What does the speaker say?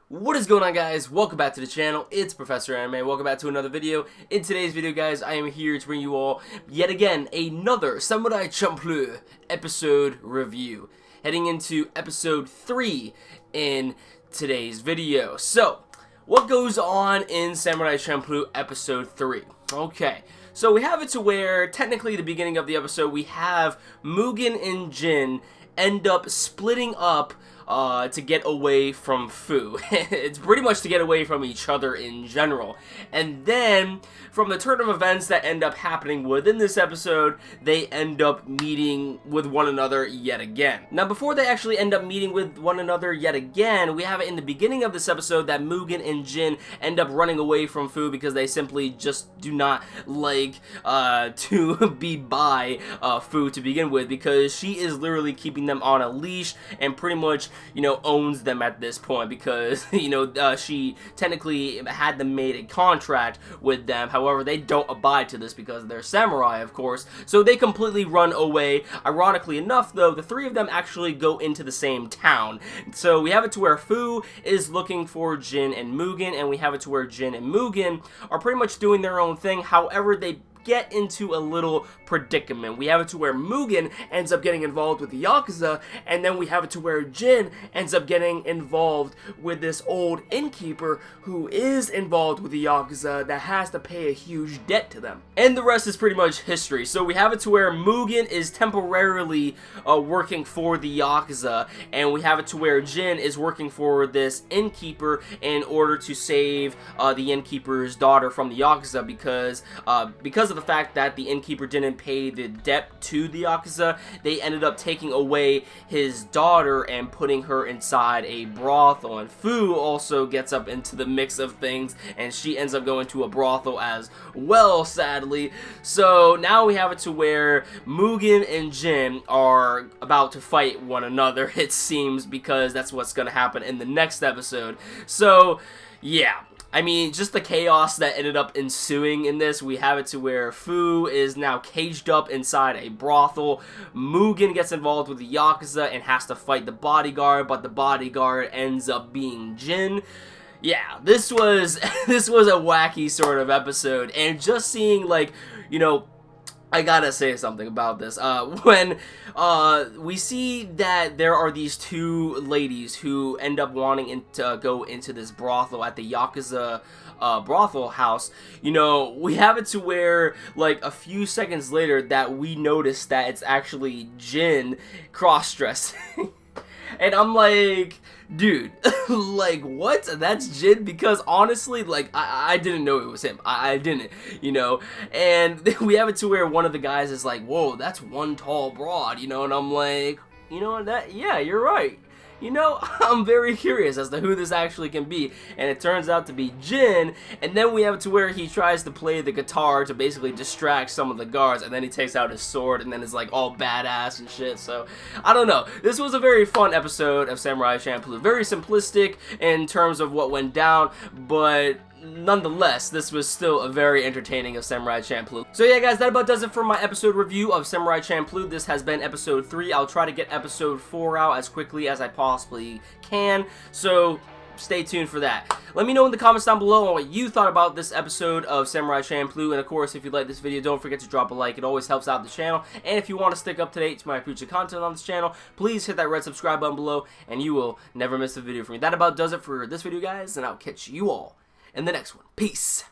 What is going on, guys? Welcome back to the channel. It's Professor Anime. Welcome back to another video. In today's video, guys, I am here to bring you all yet again another Samurai Champloo episode review, heading into episode 3 in today's video. So, what goes on in Samurai Champloo episode 3? Okay, so we have it to where technically the beginning of the episode we have Mugen and Jin end up splitting up to get away from Fu. It's pretty much to get away from each other in general. And then, from the turn of events that end up happening within this episode, they end up meeting with one another yet again. Now, before they actually end up meeting with one another yet again, we have it in the beginning of this episode that Mugen and Jin end up running away from Fu because they simply just do not like to be by Fu to begin with, because she is literally keeping them on a leash and pretty much, you know, owns them at this point, because, you know, she technically had them made a contract with them. However, they don't abide to this because they're samurai, of course, so they completely run away. Ironically enough, though, the three of them actually go into the same town. So we have it to where Fu is looking for Jin and Mugen, and we have it to where Jin and Mugen are pretty much doing their own thing. However, they get into a little predicament. We have it to where Mugen ends up getting involved with the yakuza, and then we have it to where Jin ends up getting involved with this old innkeeper who is involved with the yakuza that has to pay a huge debt to them. And the rest is pretty much history. So we have it to where Mugen is temporarily working for the yakuza, and we have it to where Jin is working for this innkeeper in order to save the innkeeper's daughter from the yakuza, because of the fact that the innkeeper didn't pay the debt to the yakuza, they ended up taking away his daughter and putting her inside a brothel. And Fu also gets up into the mix of things, and she ends up going to a brothel as well, sadly. So now we have it to where Mugen and Jin are about to fight one another, it seems, because that's what's going to happen in the next episode. So yeah, I mean, just the chaos that ended up ensuing in this. We have it to where Fu is now caged up inside a brothel. Mugen gets involved with the yakuza and has to fight the bodyguard, but the bodyguard ends up being Jin. Yeah, this was a wacky sort of episode, and just seeing, like, you know, I gotta say something about this. When we see that there are these two ladies who end up wanting to go into this brothel at the yakuza brothel house, you know, we have it to where, like, a few seconds later that we notice that it's actually Jin cross-dressing. And I'm like, dude, like, what? That's Jin? Because honestly, like, I didn't know it was him. I didn't, you know? And we have it to where one of the guys is like, whoa, that's one tall broad, you know? And I'm like, you know, yeah, you're right. You know, I'm very curious as to who this actually can be, and it turns out to be Jin. And then we have it to where he tries to play the guitar to basically distract some of the guards, and then he takes out his sword and then is like all badass and shit. So I don't know, this was a very fun episode of Samurai Champloo. Very simplistic in terms of what went down, but nonetheless, this was still a very entertaining of Samurai Champloo. So yeah, guys, that about does it for my episode review of Samurai Champloo. This has been episode 3. I'll try to get episode 4 out as quickly as I possibly can, so stay tuned for that. Let me know in the comments down below on what you thought about this episode of Samurai Champloo, and of course, if you like this video, don't forget to drop a like. It always helps out the channel, and if you want to stick up to date to my future content on this channel, please hit that red subscribe button below, and you will never miss a video from me. That about does it for this video, guys, and I'll catch you all in the next one. Peace.